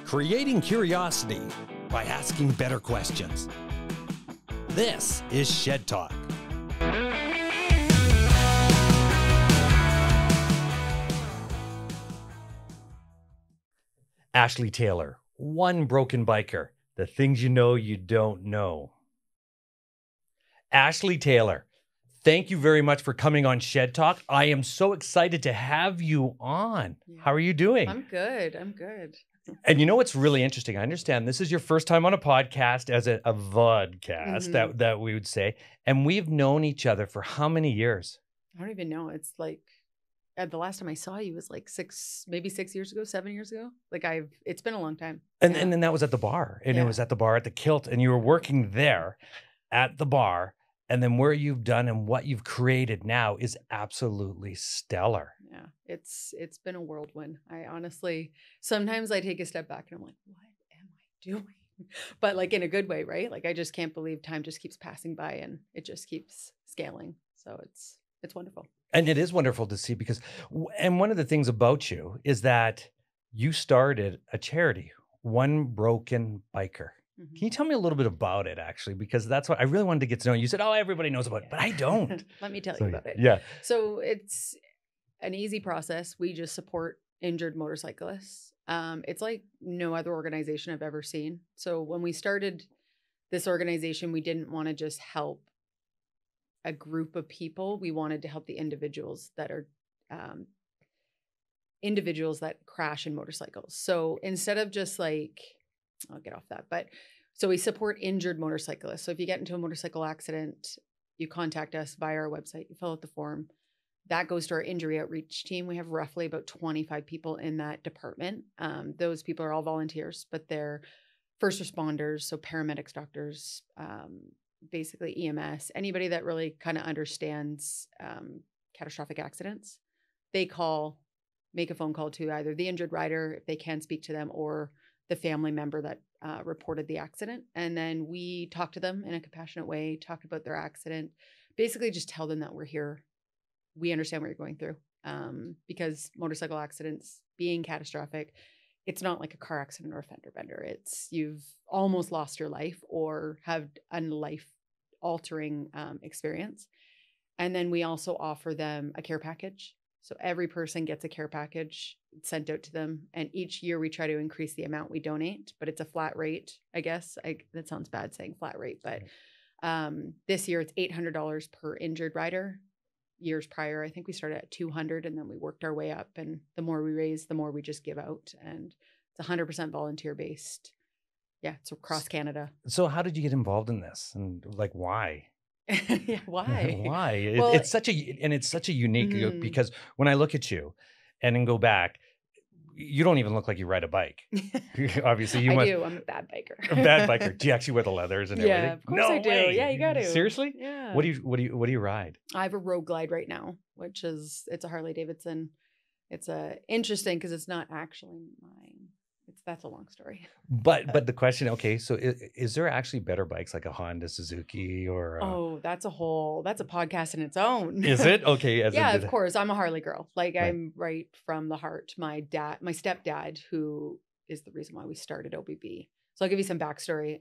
creating curiosity by asking better questions. This is Shed Talk. Ashlee Taylor, one broken biker, the things you know you don't know. Ashlee Taylor, thank you very much for coming on Shed Talk. I am so excited to have you on. Yeah. How are you doing? I'm good. And you know what's really interesting? I understand this is your first time on a podcast as a vodcast, that we would say. And we've known each other for how many years? I don't even know. It's like the last time I saw you was like 6 years ago, 7 years ago. It's been a long time. And then that was at the bar. And it was at the bar at the Kilt. And you were working there at the bar. And then where you've done and what you've created now is absolutely stellar. Yeah, it's been a whirlwind. I honestly, sometimes I take a step back and I'm like, what am I doing? But like in a good way, right? Like I just can't believe time just keeps passing by and it just keeps scaling. So it's wonderful. And it is wonderful to see because, and one of the things about you is that you started a charity, One Broken Biker. Can you tell me a little bit about it, actually? Because that's what I really wanted to get to know. You said, oh, everybody knows about it, but I don't. Let me tell you about it. Yeah. So it's an easy process. We just support injured motorcyclists. It's like no other organization I've ever seen. So when we started this organization, we didn't want to just help a group of people. We wanted to help the individuals that are individuals that crash in motorcycles. So instead of just like, I'll get off that. But so we support injured motorcyclists. So if you get into a motorcycle accident, you contact us via our website, you fill out the form. That goes to our injury outreach team. We have roughly about 25 people in that department. Those people are all volunteers, but they're first responders. So paramedics, doctors, basically EMS, anybody that really kind of understands catastrophic accidents. They make a phone call to either the injured rider, if they can speak to them, or the family member that reported the accident. And then we talk to them in a compassionate way, talk about their accident, basically just tell them that we're here. We understand what you're going through, because motorcycle accidents being catastrophic, it's not like a car accident or a fender bender. It's you've almost lost your life or have a life-altering experience. And then we also offer them a care package. So every person gets a care package sent out to them. And each year we try to increase the amount we donate, but it's a flat rate, I guess. That sounds bad saying flat rate, but this year it's $800 per injured rider. Years prior, I think we started at $200 and then we worked our way up. And the more we raise, the more we just give out. And it's 100% volunteer based. Yeah, it's across Canada. So how did you get involved in this? And like, why? Yeah, why? Why? Well, it's such a unique, because when I look at you and then go back, you don't even look like you ride a bike. Obviously, I do. I'm a bad biker. A bad biker. Do you actually wear the leathers and everything? Yeah, of course I do. Way. Yeah, you got to. Seriously? Yeah. What do you ride? I have a Road Glide right now, which it's a Harley Davidson. It's interesting because it's not actually mine. That's a long story. But the question, okay, so is there actually better bikes like a Honda, Suzuki, or? Oh, that's a podcast in its own. Is it? Okay. Of course. I'm a Harley girl. Like right. I'm right from the heart. My stepdad, who is the reason why we started OBB. So I'll give you some backstory.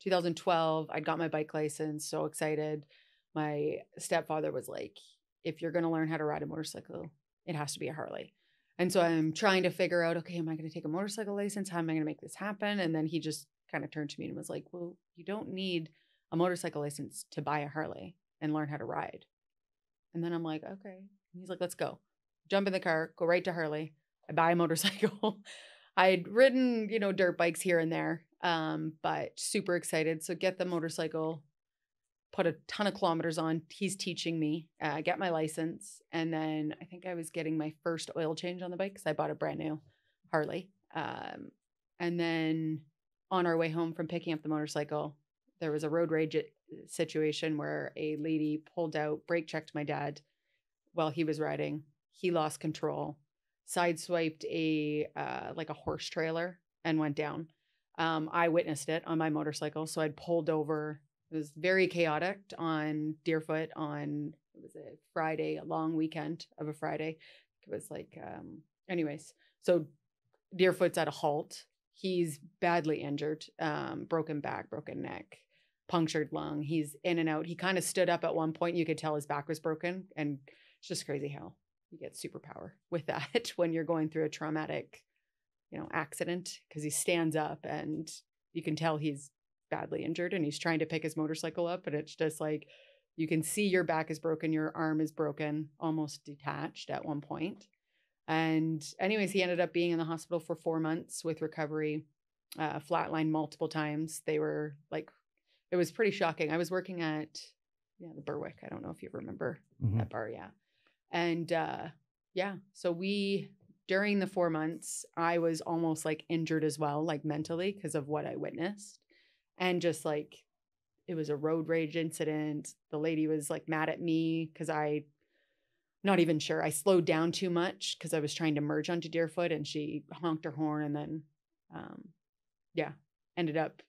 2012, I'd got my bike license. So excited. My stepfather was like, if you're going to learn how to ride a motorcycle, it has to be a Harley. And so I'm trying to figure out, okay, am I going to take a motorcycle license? How am I going to make this happen? And then he just kind of turned to me and was like, well, you don't need a motorcycle license to buy a Harley and learn how to ride. And then I'm like, okay. And he's like, let's go. Jump in the car, go right to Harley. I buy a motorcycle. I'd ridden, dirt bikes here and there, but super excited. So get the motorcycle, put a ton of kilometers on. He's teaching me, get my license. And then I think I was getting my first oil change on the bike because I bought a brand new Harley. And then on our way home from picking up the motorcycle, there was a road rage situation where a lady pulled out, brake checked my dad while he was riding. He lost control, sideswiped a horse trailer and went down. I witnessed it on my motorcycle. So I'd pulled over. It was very chaotic on Deerfoot on, it was a Friday, a long weekend of a Friday. It was like, anyways, so Deerfoot's at a halt. He's badly injured, broken back, broken neck, punctured lung. He's in and out. He kind of stood up at one point. You could tell his back was broken, and it's just crazy how you get superpower with that when you're going through a traumatic, accident, because he stands up and you can tell he's badly injured and he's trying to pick his motorcycle up, and it's just like you can see your back is broken, your arm is broken, almost detached at one point. And anyways, he ended up being in the hospital for 4 months with recovery, flatlined multiple times. They were like, it was pretty shocking. I was working at the Berwick. I don't know if you remember that bar. Yeah. And so during the 4 months, I was almost like injured as well, like mentally, because of what I witnessed. And just like, it was a road rage incident. The lady was like mad at me because not even sure. I slowed down too much because I was trying to merge onto Deerfoot, and she honked her horn, and then, ended up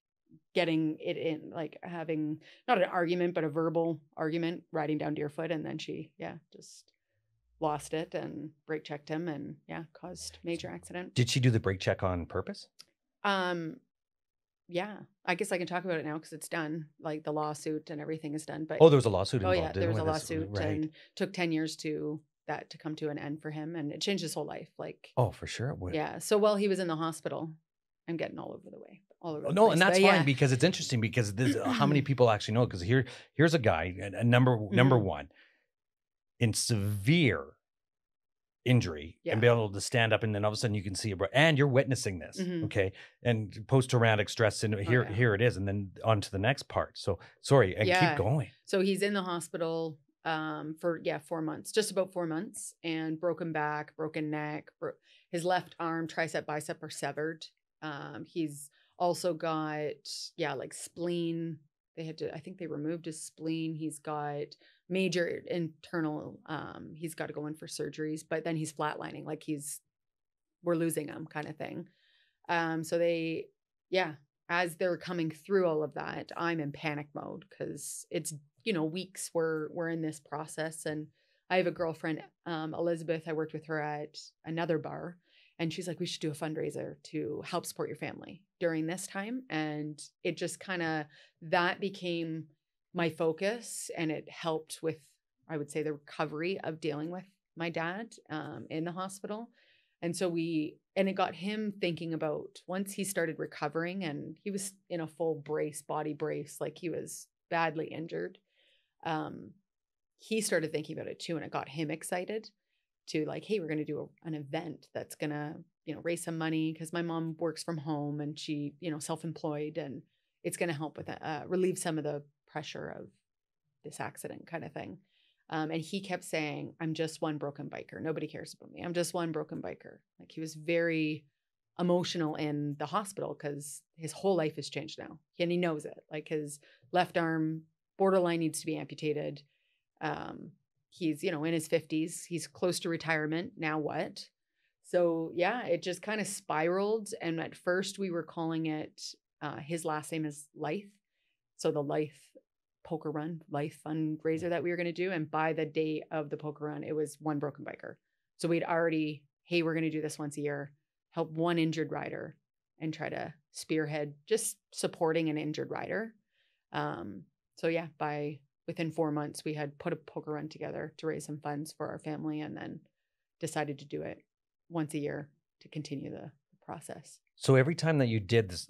getting it in, like having not an argument, but a verbal argument riding down Deerfoot. And then she, just lost it and brake checked him and caused major accident. Did she do the brake check on purpose? Yeah, I guess I can talk about it now because it's done. Like the lawsuit and everything is done. But there was a lawsuit involved. Oh yeah, there was a lawsuit, right. And took 10 years to come to an end for him, and it changed his whole life. Like, oh, for sure it would. Yeah. So while he was in the hospital, I'm getting all over the way. All over. No, and that's fine because it's interesting because how many people actually know? Because here's a guy, a number one, in severe injury and be able to stand up, and then all of a sudden you can see and you're witnessing this, okay? And post-traumatic stress, and here it is, and then on to the next part. So sorry, and keep going. So he's in the hospital for 4 months, just about 4 months, and broken back, broken neck, his left arm, tricep, bicep are severed. He's also got like spleen. I think they removed his spleen. He's got major internal, he's got to go in for surgeries, but then he's flatlining, like we're losing him kind of thing. So they, as they're coming through all of that, I'm in panic mode because it's, weeks we're in this process. And I have a girlfriend, Elizabeth, I worked with her at another bar, and she's like, we should do a fundraiser to help support your family during this time. And it just that became my focus, and it helped with, I would say, the recovery of dealing with my dad in the hospital. And so it got him thinking about, once he started recovering and he was in a full body brace, like he was badly injured. He started thinking about it too. And it got him excited to like, hey, we're going to do an event that's going to, raise some money, because my mom works from home and she, self-employed, and it's going to help with relieve some of the pressure of this accident kind of thing. And he kept saying, I'm just one broken biker. Nobody cares about me. I'm just one broken biker. Like, he was very emotional in the hospital because his whole life has changed now. And he knows it. Like, his left arm borderline needs to be amputated. He's, in his 50s. He's close to retirement. Now what? So it just kind of spiraled. And at first we were calling it, his last name is Lythe. So the Lythe poker run, Lythe fundraiser that we were going to do. And by the day of the poker run, it was one broken biker. So we'd already, hey, we're going to do this once a year, help one injured rider and try to spearhead just supporting an injured rider. Within 4 months, we had put a poker run together to raise some funds for our family, and then decided to do it once a year to continue the process. So every time that you did this,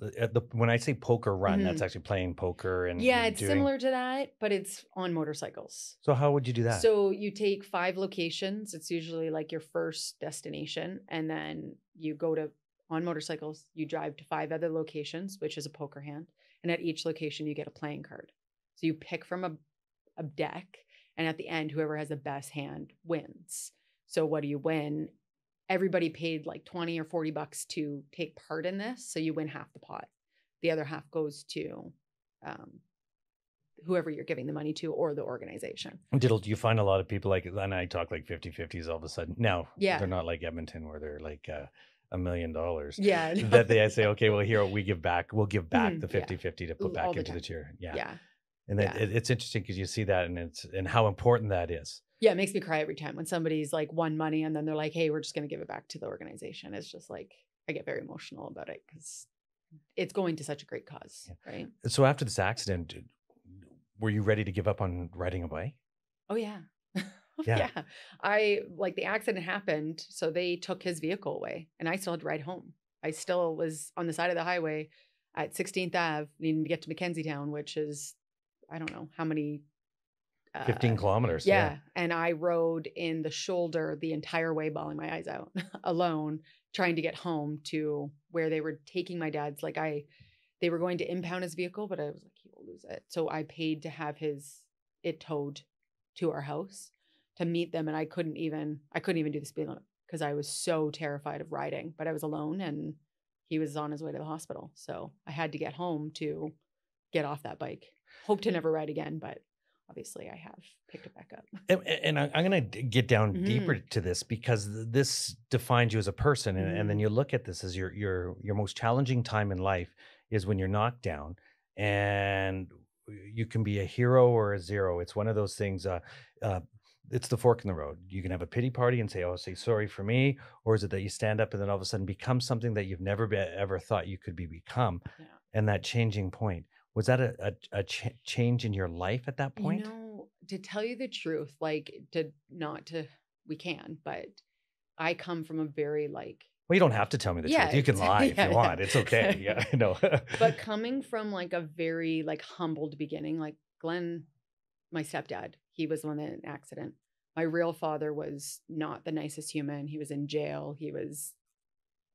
when I say poker run, that's actually playing poker and it's similar to that, but it's on motorcycles. So how would you do that? So you take 5 locations. It's usually like your first destination, and then you go on motorcycles. You drive to 5 other locations, which is a poker hand, and at each location you get a playing card. So you pick from a deck, and at the end, whoever has the best hand wins. So what do you win? Everybody paid like $20 or $40 to take part in this. So you win half the pot. The other half goes to whoever you're giving the money to, or the organization. Do you find a lot of people and I talk like 50-50s all of a sudden? Now, they're not like Edmonton where they're like $1 million. Yeah. That they say, okay, well, here we'll give back the 50-50 to put back into the chair. Yeah. And it's interesting because you see that, and how important that is. Yeah, it makes me cry every time when somebody's like won money and then they're like, hey, we're just going to give it back to the organization. It's just like, I get very emotional about it because it's going to such a great cause, right? So after this accident, were you ready to give up on riding a bike? Oh yeah. Yeah. Yeah. I like the accident happened. So they took his vehicle away and I still had to ride home. I still was on the side of the highway at 16th Ave needing to get to Mackenziestown, which is, I don't know how many 15 kilometers. yeah. And I rode in the shoulder the entire way, bawling my eyes out alone, trying to get home to where they were taking my dad's. Like they were going to impound his vehicle, but I was like, he will lose it. So I paid to have it towed to our house to meet them. And I couldn't even do the speed limit because I was so terrified of riding, but I was alone and he was on his way to the hospital. So I had to get home to get off that bike. Hope to never ride again, but obviously I have picked it back up. And I'm going to get down deeper to this because this defines you as a person. And then you look at this as your most challenging time in life is when you're knocked down, and you can be a hero or a zero. It's one of those things. It's the fork in the road. You can have a pity party and say, "Oh, say sorry for me," or is it that you stand up and then all of a sudden become something that you've never ever thought you could become? Yeah. And that changing point, was that a change in your life at that point? You know, to tell you the truth, like we can, but I come from a very like. Well, you don't have to tell me the truth. You can lie if you want. It's okay. Yeah, I know. But coming from like a very like humbled beginning, like Glenn, my stepdad, he was the one that had an accident. My real father was not the nicest human. He was in jail. He was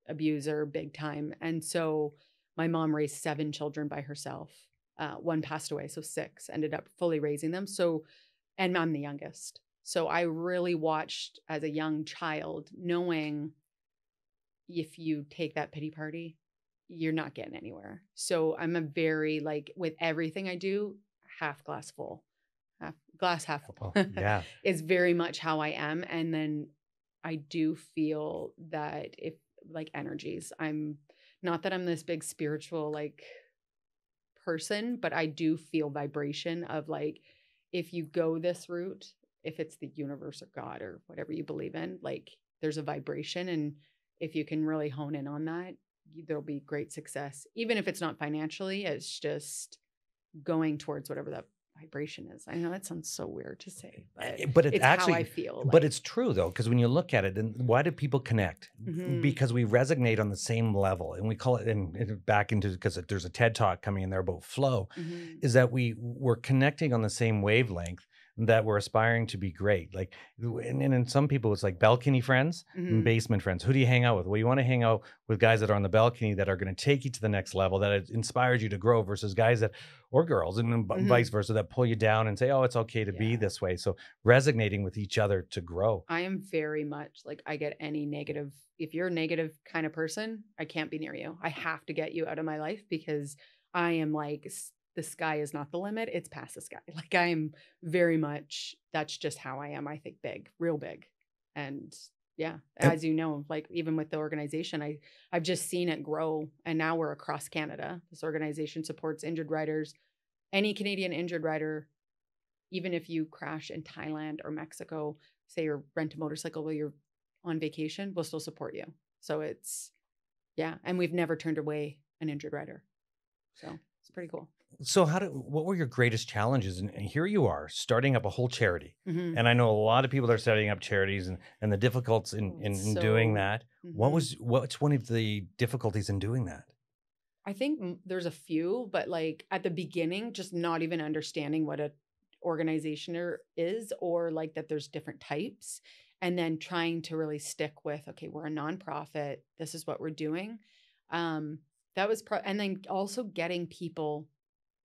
abuser, big time. And so my mom raised 7 children by herself. 1 passed away, so 6 ended up fully raising them. So, and I'm the youngest. So I really watched as a young child, knowing if you take that pity party, you're not getting anywhere. So I'm a very like with everything I do, half glass full. Glass half full. Yeah. Is very much how I am. And then I do feel that if like energies, I'm not that I'm this big spiritual like person, but I do feel vibration of like, if you go this route, if it's the universe or God or whatever you believe in, like there's a vibration. And if you can really hone in on that, there'll be great success. Even if it's not financially, it's just going towards whatever that vibration is. I know that sounds so weird to say, but it's actually how I feel. But it's true though, because when you look at it, then why do people connect? Because we resonate on the same level, and we call it and back into because there's a TED talk coming in there about flow, is that we're connecting on the same wavelength, that we're aspiring to be great. Like, and in some people, it's like balcony friends and basement friends. Who do you hang out with? Well, you want to hang out with guys that are on the balcony that are going to take you to the next level, that inspires you to grow, versus guys that, or girls, and vice versa, that pull you down and say, oh, it's okay to be this way. So resonating with each other to grow. I am very much like, I get any negative. If you're a negative kind of person, I can't be near you. I have to get you out of my life because I am like, the sky is not the limit. It's past the sky. Like I'm very much, that's just how I am. I think big, real big. And yeah, as you know, like even with the organization, I've just seen it grow, and now we're across Canada. This organization supports injured riders. Any Canadian injured rider, even if you crash in Thailand or Mexico, say you rent a motorcycle while you're on vacation, we'll still support you. So it's, yeah. And we've never turned away an injured rider. So it's pretty cool. So what were your greatest challenges? And here you are starting up a whole charity. And I know a lot of people that are setting up charities and the difficulties in doing that. What's one of the difficulties in doing that? I think there's a few, but like at the beginning, just not even understanding what a organization is, or like that there's different types, and then trying to really stick with, okay, we're a nonprofit. This is what we're doing. That was and then also getting people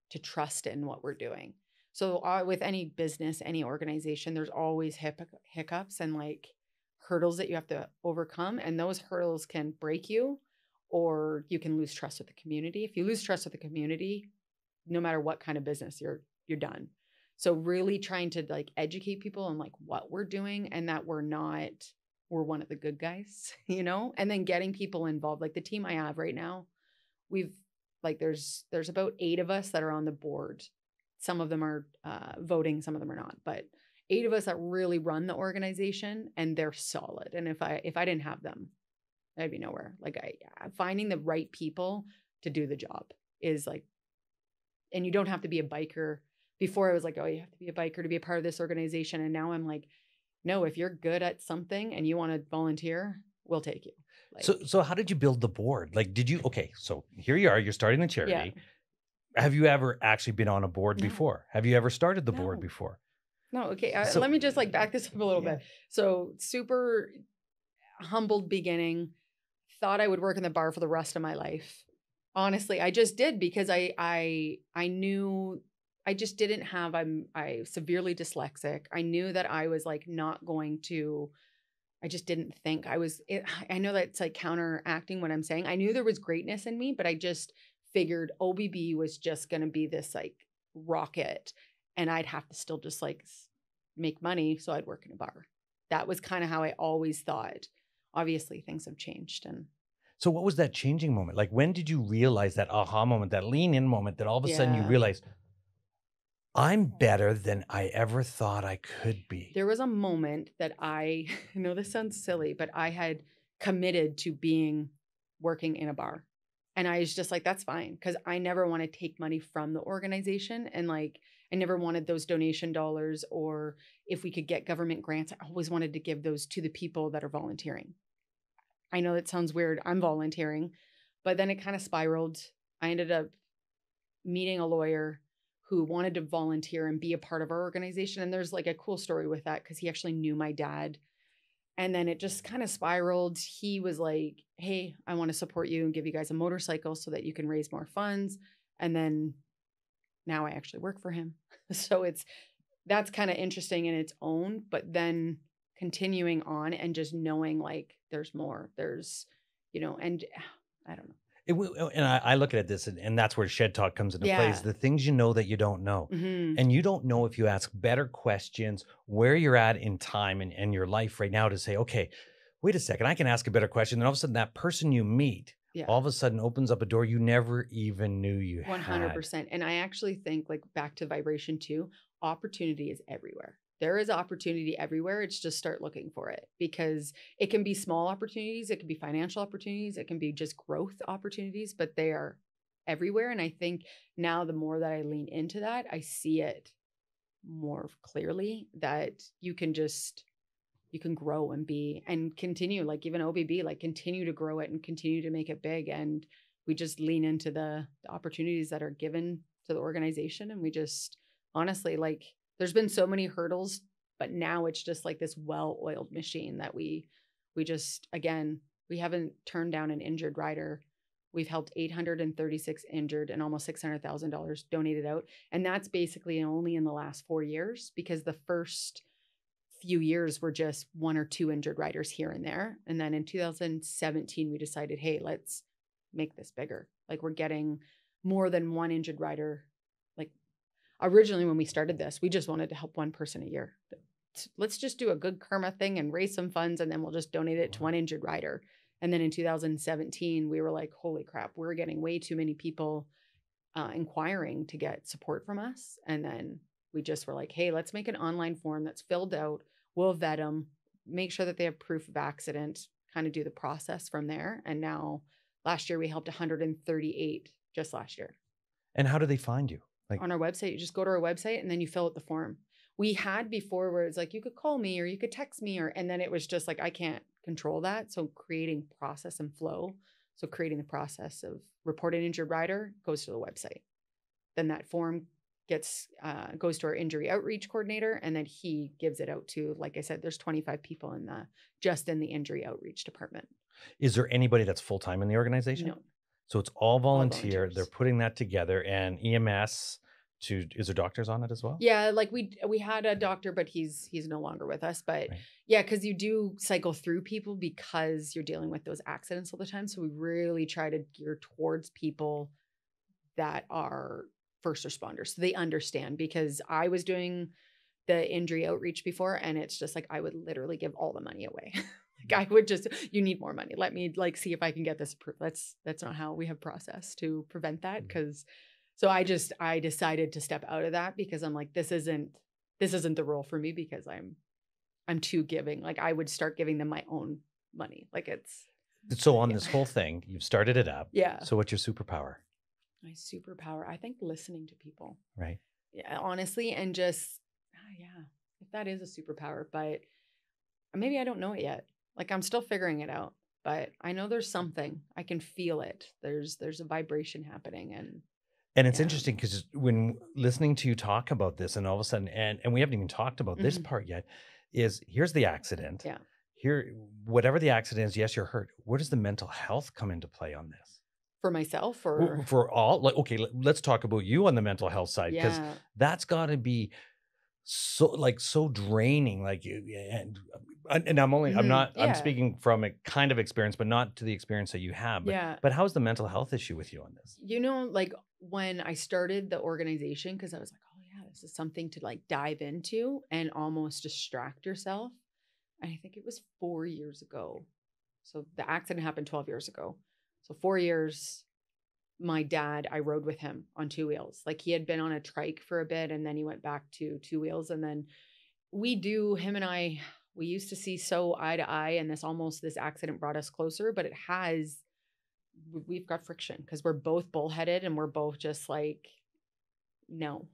to trust in what we're doing. So with any business, any organization, there's always hiccups and like hurdles that you have to overcome. And those hurdles can break you, or you can lose trust with the community. If you lose trust with the community, no matter what kind of business, you're done. So really trying to like educate people on like what we're doing, and that we're one of the good guys, you know, and then getting people involved. Like the team I have right now, there's about 8 of us that are on the board. Some of them are voting, some of them are not, but 8 of us that really run the organization, and they're solid. And if I didn't have them, I'd be nowhere. Like finding the right people to do the job is like, and you don't have to be a biker. Before I was like, oh, you have to be a biker to be a part of this organization. And now I'm like, no, if you're good at something and you want to volunteer, we'll take you. Like, so how did you build the board? Like, okay, so here you are, you're starting the charity. Yeah. Have you ever actually been on a board before? Have you ever started the board before? No. Okay. Let me just like back this up a little bit. So super humbled beginning, thought I would work in the bar for the rest of my life. Honestly, I just did because I knew I just didn't have, I severely dyslexic. I knew that I was like not going to, I just didn't think I know that's like counteracting what I'm saying. I knew there was greatness in me, but I just figured OBB was just going to be this like rocket and I'd have to still just like make money. So I'd work in a bar. That was kind of how I always thought. Obviously things have changed. And so what was that changing moment? Like, when did you realize that aha moment, that lean in moment, that all of a sudden you realized I'm better than I ever thought I could be? There was a moment that I know this sounds silly, but I had committed to working in a bar. And I was just like, that's fine. Because I never want to take money from the organization. And like, I never wanted those donation dollars, or if we could get government grants, I always wanted to give those to the people that are volunteering. I know that sounds weird. I'm volunteering, but then it kind of spiraled. I ended up meeting a lawyer who wanted to volunteer and be a part of our organization. And there's like a cool story with that because he actually knew my dad. And then it just kind of spiraled. He was like, hey, I want to support you and give you guys a motorcycle so that you can raise more funds. And then now I actually work for him. So that's kind of interesting in its own, but then continuing on and just knowing like there's more, and I don't know. And I look at this, and that's where Shed Talk comes into play, is the things you know that you don't know. Mm-hmm. And you don't know if you ask better questions where you're at in time and your life right now to say, okay, wait a second, I can ask a better question. And all of a sudden that person you meet all of a sudden opens up a door you never even knew you 100%. had. And I actually think, like, back to vibration too, opportunity is everywhere. There is opportunity everywhere. It's just start looking for it, because it can be small opportunities. It can be financial opportunities. It can be just growth opportunities, but they are everywhere. And I think now the more that I lean into that, I see it more clearly that you can grow and continue, like even OBB, like continue to grow it and continue to make it big. And we just lean into the opportunities that are given to the organization. And we just honestly, like, there's been so many hurdles, but now it's just like this well-oiled machine that we just, again, we haven't turned down an injured rider. We've helped 836 injured and almost $600,000 donated out. And that's basically only in the last 4 years, because the first few years were just 1 or 2 injured riders here and there. And then in 2017, we decided, hey, let's make this bigger. Like, we're getting more than 1 injured rider. Like, originally when we started this, we just wanted to help 1 person a year. Let's just do a good karma thing and raise some funds, and then we'll just donate it to 1 injured rider. And then in 2017, we were like, holy crap, we're getting way too many people inquiring to get support from us. And then we just were like, hey, let's make an online form that's filled out. We'll vet them, make sure that they have proof of accident, kind of do the process from there. And now last year we helped 138 just last year. And how do they find you? Like, on our website, you just go to our website and then you fill out the form. We had before where it's like, you could call me or you could text me, and then it was just like, I can't control that. So creating process and flow. So creating the process of report an injured rider goes to the website. Then that form goes to our injury outreach coordinator, and then he gives it out to, like I said, there's 25 people in the injury outreach department. Is there anybody that's full-time in the organization? No. So it's all volunteer. They're putting that together, and EMS is there doctors on it as well? Yeah, like we had a doctor, but he's no longer with us. But right. Yeah, because you do cycle through people because you're dealing with those accidents all the time. So we really try to gear towards people that are first responders, so they understand, because I was doing the injury outreach before, and it's just like I would literally give all the money away. Like, I would just, you need more money, let me like see if I can get this approved. That's not how we have process to prevent that. Because so I decided to step out of that, because I'm like, this isn't the role for me, because I'm too giving. Like, I would start giving them my own money. Like, So on this whole thing, you've started it up. Yeah. So what's your superpower? My superpower, I think listening to people. Right. Yeah, honestly, and just, yeah, if that is a superpower, but maybe I don't know it yet. Like I'm still figuring it out, but I know there's something. I can feel it. There's a vibration happening, and it's interesting because when listening to you talk about this, and all of a sudden, and we haven't even talked about this part yet, is here's the accident. Yeah. Here, whatever the accident is, yes, you're hurt. Where does the mental health come into play on this? For myself, or for all? Like, okay, let's talk about you on the mental health side, because that's got to be so draining. Like, and I'm not, I'm speaking from a kind of experience, but not to the experience that you have. But how's the mental health issue with you on this? You know, like when I started the organization, because I was like, oh yeah, this is something to like dive into and almost distract yourself. And I think it was 4 years ago. So the accident happened 12 years ago. So 4 years, my dad, I rode with him on two wheels. Like he had been on a trike for a bit and then he went back to two wheels. And then him and I, we used to see so eye to eye, and this accident brought us closer, but we've got friction because we're both bullheaded and we're both just like, no,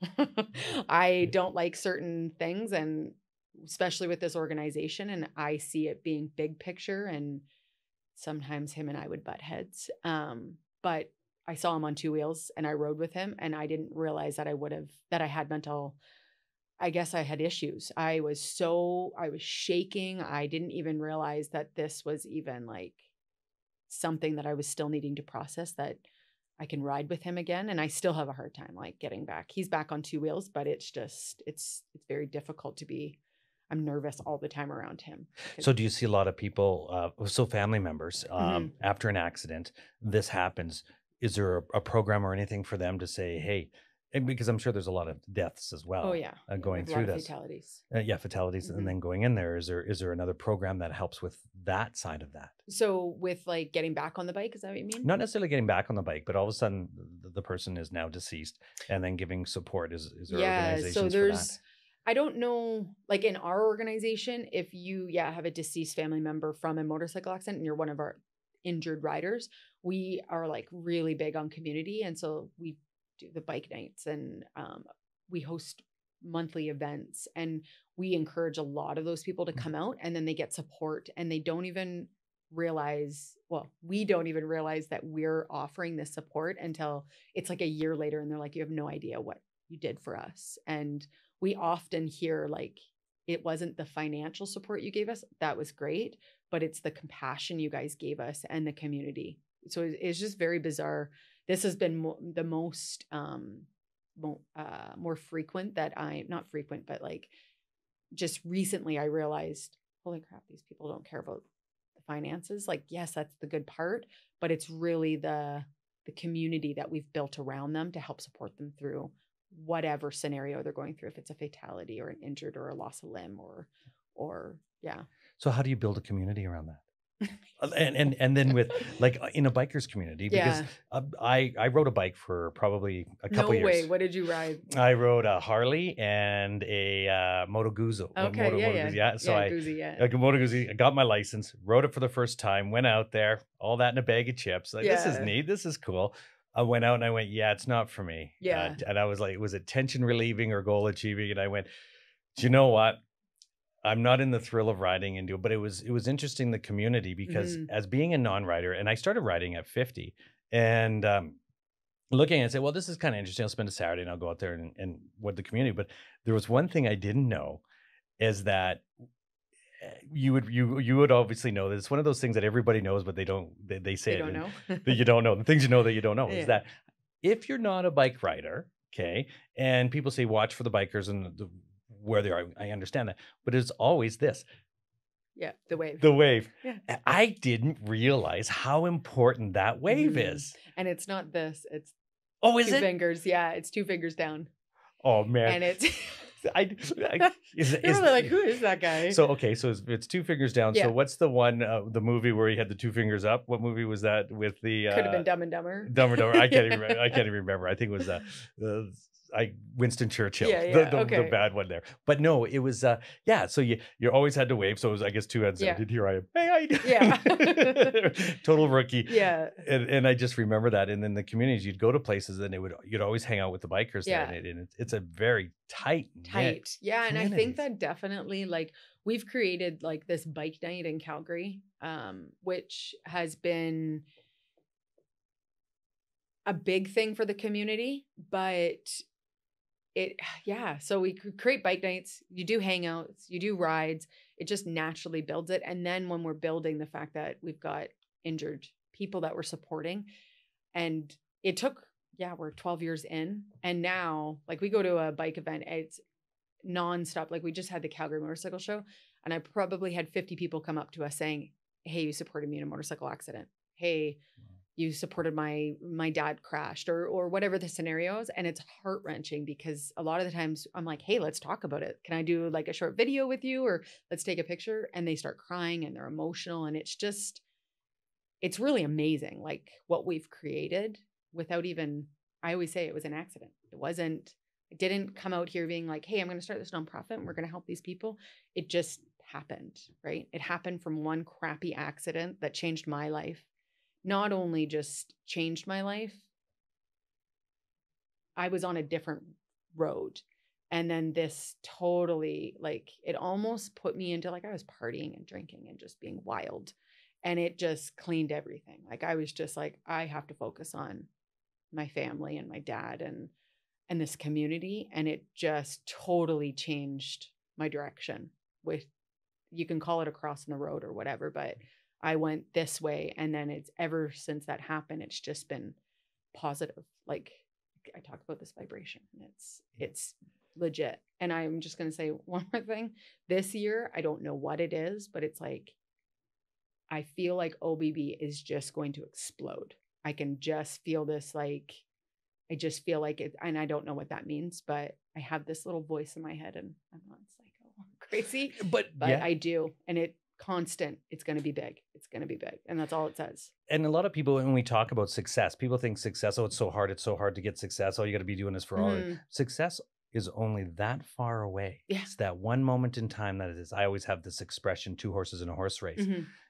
I don't like certain things. And especially with this organization, and I see it being big picture, and sometimes him and I would butt heads. But I saw him on two wheels and I rode with him, and I didn't realize that I had mental, I guess I had issues. I was shaking. I didn't even realize that this was even like something that I was still needing to process, that I can ride with him again. And I still have a hard time like getting back. He's back on two wheels, but it's very difficult I'm nervous all the time around him. So do you see a lot of people, family members, after an accident, this happens, is there a program or anything for them to say, hey, and because I'm sure there's a lot of deaths as well. Oh yeah. Going through this. Fatalities. Fatalities. And then going in there, is there another program that helps with that side of that? So with like getting back on the bike, is that what you mean? Not necessarily getting back on the bike, but all of a sudden the person is now deceased, and then giving support. Is there organizations so for that? I don't know, like in our organization, if you have a deceased family member from a motorcycle accident and you're one of our injured riders, we are like really big on community. And so we do the bike nights, and we host monthly events, and we encourage a lot of those people to come out, and then they get support, and they don't even realize, we don't even realize that we're offering this support until it's like a year later, and they're like, you have no idea what you did for us. And we often hear like, it wasn't the financial support you gave us, that was great, but it's the compassion you guys gave us and the community. So it's just very bizarre. This has been the most more frequent not frequent, but like just recently I realized, holy crap, these people don't care about the finances. Like, yes, that's the good part, but it's really the community that we've built around them to help support them through whatever scenario they're going through, if it's a fatality or an injured or a loss of limb or. So how do you build a community around that? and then with like in a biker's community, because I rode a bike for probably a couple years. No way. What did you ride? I rode a Harley and a Moto Guzzi. Okay, Moto Guzzi. So like a Moto Guzzi, I got my license, rode it for the first time, went out there, all that in a bag of chips. Like, this is neat. This is cool. I went out and I went, it's not for me. And I was like, was it tension relieving or goal achieving? And I went, do you know what? I'm not in the thrill of riding into it, but it was interesting, the community, because as being a non-rider, and I started riding at 50, and looking and say, well, this is kind of interesting. I'll spend a Saturday and I'll go out there and what the community. But there was one thing I didn't know, is that you would obviously know that it's one of those things that everybody knows, but they say don't know that you don't know. The things you know that you don't know is that if you're not a bike rider, okay, and people say watch for the bikers and where they are, I understand that, but it's always this. Yeah, the wave. The wave. Yeah. I didn't realize how important that wave is. And it's not this. It's is two it? fingers. Yeah, it's two fingers down. Oh man. And it's is really like, who is that guy? So it's two fingers down. Yeah. So what's the one the movie where he had the two fingers up? What movie was that with the could have been Dumb and Dumber. Dumb and Dumber. I can't even remember. I think it was Winston Churchill, Yeah. the Okay. bad one there. But no, it was yeah. So you always had to wave. So it was, I guess, two hands. Yeah. And here I am. Hey, how you doing? Yeah. Total rookie. Yeah. And I just remember that. And then the communities, you'd go to places and you'd always hang out with the bikers Yeah. there. And it's a very tight. Yeah. And I think communities. that definitely, like, we've created like this bike night in Calgary, which has been a big thing for the community, but so we create bike nights, you do hangouts, you do rides, it just naturally builds it. And then when we're building the fact that we've got injured people that we're supporting, and it took, we're 12 years in, and now like we go to a bike event, it's nonstop. Like we just had the Calgary Motorcycle Show, and I probably had 50 people come up to us saying, hey, you supported me in a motorcycle accident. Hey, you supported my dad crashed, or whatever the scenario is. And it's heart-wrenching because a lot of the times I'm like, hey, let's talk about it. Can I do like a short video with you, or let's take a picture? And they start crying and they're emotional. And it's really amazing, like what we've created without even, I always say it was an accident. I didn't come out here being like, hey, I'm going to start this nonprofit and we're going to help these people. It just happened, right? It happened from one crappy accident that changed my life. Not only just changed my life, I was on a different road. And then this totally, like, it almost put me into, like, I was partying and drinking and just being wild. And it just cleaned everything. Like, I was just like, I have to focus on my family and my dad and this community. And it just totally changed my direction. You can call it a cross in the road or whatever, but I went this way. And then it's ever since that happened, it's just been positive. Like, I talk about this vibration. It's legit. And I'm just going to say one more thing. This year, I don't know what it is, but it's like, I feel like OBB is just going to explode. I can just feel this, like, I just feel like it, and I don't know what that means, but I have this little voice in my head, and I'm not psycho crazy, but yeah. I do. And it's going to be big. It's going to be big. And that's all it says. And a lot of people, when we talk about success, people think success, oh, it's so hard to get success. Oh, you got to be doing this for all. Success is only that far away. Yeah. It's that one moment in time that it is. I always have this expression, 2 horses in a horse race.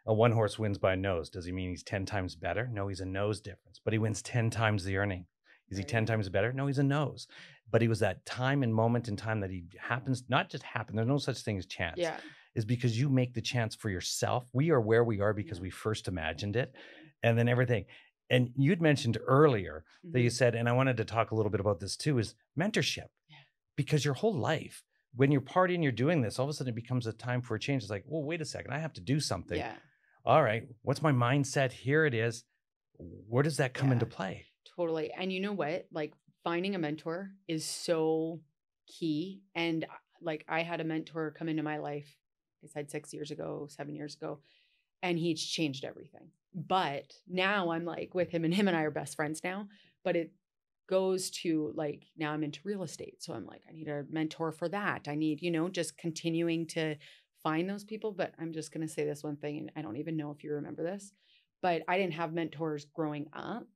A 1 horse wins by nose. Does he mean he's 10 times better? No, he's a nose difference, but he wins 10 times the earning. Is he 10 times better? No, he's a nose. But he was that time and moment in time that he happens, not just happen. There's no such thing as chance. Yeah. Is because you make the chance for yourself. We are where we are because we first imagined it, and then everything. And you'd mentioned earlier that you said, and I wanted to talk a little bit about this too, is mentorship. Yeah. Because your whole life, when you're partying, you're doing this, all of a sudden it becomes a time for a change. It's like, well, wait a second, I have to do something. Yeah. All right, what's my mindset? Here it is. Where does that come into play? Totally. And you know what? Like, finding a mentor is so key. And like, I had a mentor come into my life, I said 7 years ago, and he's changed everything. But now I'm like with him, and him and I are best friends now, but it goes to like, now I'm into real estate. So I'm like, I need a mentor for that. I need, just continuing to find those people. But I'm just going to say this one thing, and I don't even know if you remember this, but I didn't have mentors growing up,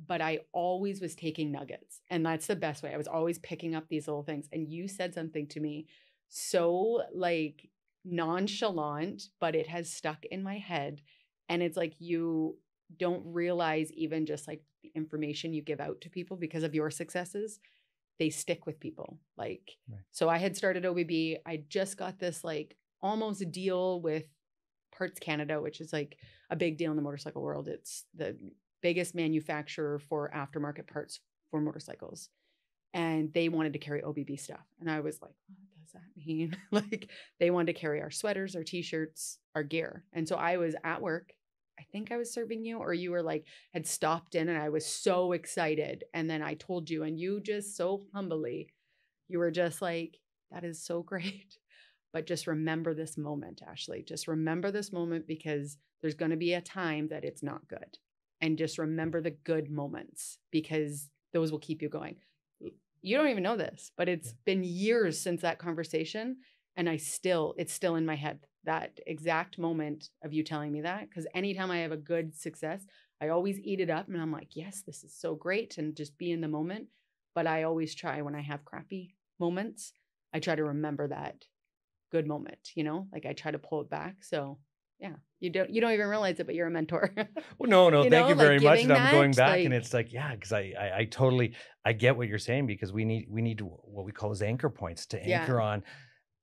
but I always was taking nuggets. And that's the best way. I was always picking up these little things. And you said something to me so like nonchalant, but it has stuck in my head. And it's like, you don't realize even just like the information you give out to people because of your successes, they stick with people. Like, So I had started OBB. I just got this like almost a deal with Parts Canada, which is like a big deal in the motorcycle world. It's the biggest manufacturer for aftermarket parts for motorcycles. And they wanted to carry OBB stuff. And I was like, what does that mean? Like, they wanted to carry our sweaters, our t-shirts, our gear. And so I was at work. I think I was serving you, or you were like, had stopped in, and I was so excited. And then I told you, and you just so humbly, you were just like, that is so great. But just remember this moment, Ashlee. Just remember this moment, because there's going to be a time that it's not good. And just remember the good moments, because those will keep you going. You don't even know this, but it's been years since that conversation. And it's still in my head, that exact moment of you telling me that. Because anytime I have a good success, I always eat it up and I'm like, yes, this is so great. And just be in the moment. But I always try, when I have crappy moments, I try to remember that good moment, you know, like I try to pull it back. So yeah, you don't even realize it, but you're a mentor. Well, no, You thank know, you like very much. giving And I'm going that, back and like, it's like, yeah, because I totally, I get what you're saying, because we need what we call as anchor points to anchor yeah, on,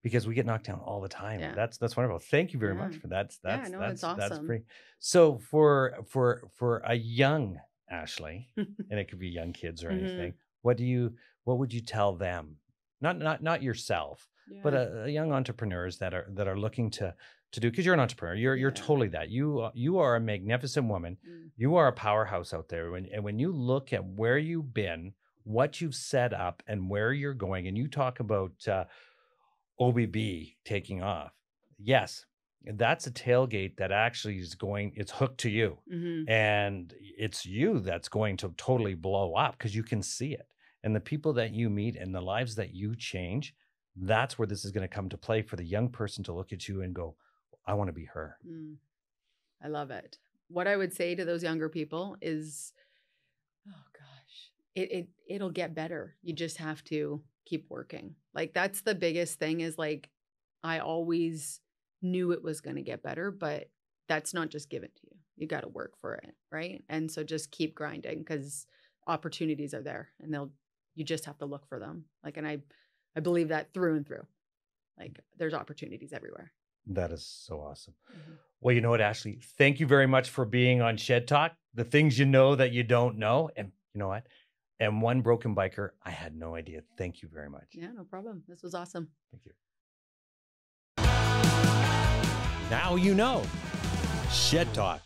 because we get knocked down all the time. yeah, That's wonderful. Thank you very yeah, much for that. yeah. No, it's That's awesome. pretty. So for a young Ashlee, and it could be young kids or anything, what would you tell them? Not yourself, but Yeah, a young entrepreneurs that are looking to do, because you're an entrepreneur. You're yeah. totally that. You are a magnificent woman. Mm. You are a powerhouse out there. When you look at where you've been, what you've set up, and where you're going, and you talk about OBB taking off. Yes, that's a tailgate that actually it's hooked to you. Mm-hmm. And it's you that's going to totally blow up, because you can see it. And the people that you meet and the lives that you change, that's where this is going to come to play for the young person to look at you and go, I want to be her. Mm. I love it. What I would say to those younger people is, oh gosh, it'll get better. You just have to keep working. Like that's the biggest thing, is like, I always knew it was going to get better, but that's not just given to you. You got to work for it. Right. And so just keep grinding, because opportunities are there, and you just have to look for them. Like, and I believe that through and through. Like there's opportunities everywhere. That is so awesome. Mm-hmm. Well, you know what, Ashlee, thank you very much for being on Shed Talk. The things you know that you don't know. And you know what? And one broken biker, I had no idea. Thank you very much. Yeah, no problem. This was awesome. Thank you. Now you know. Shed Talk.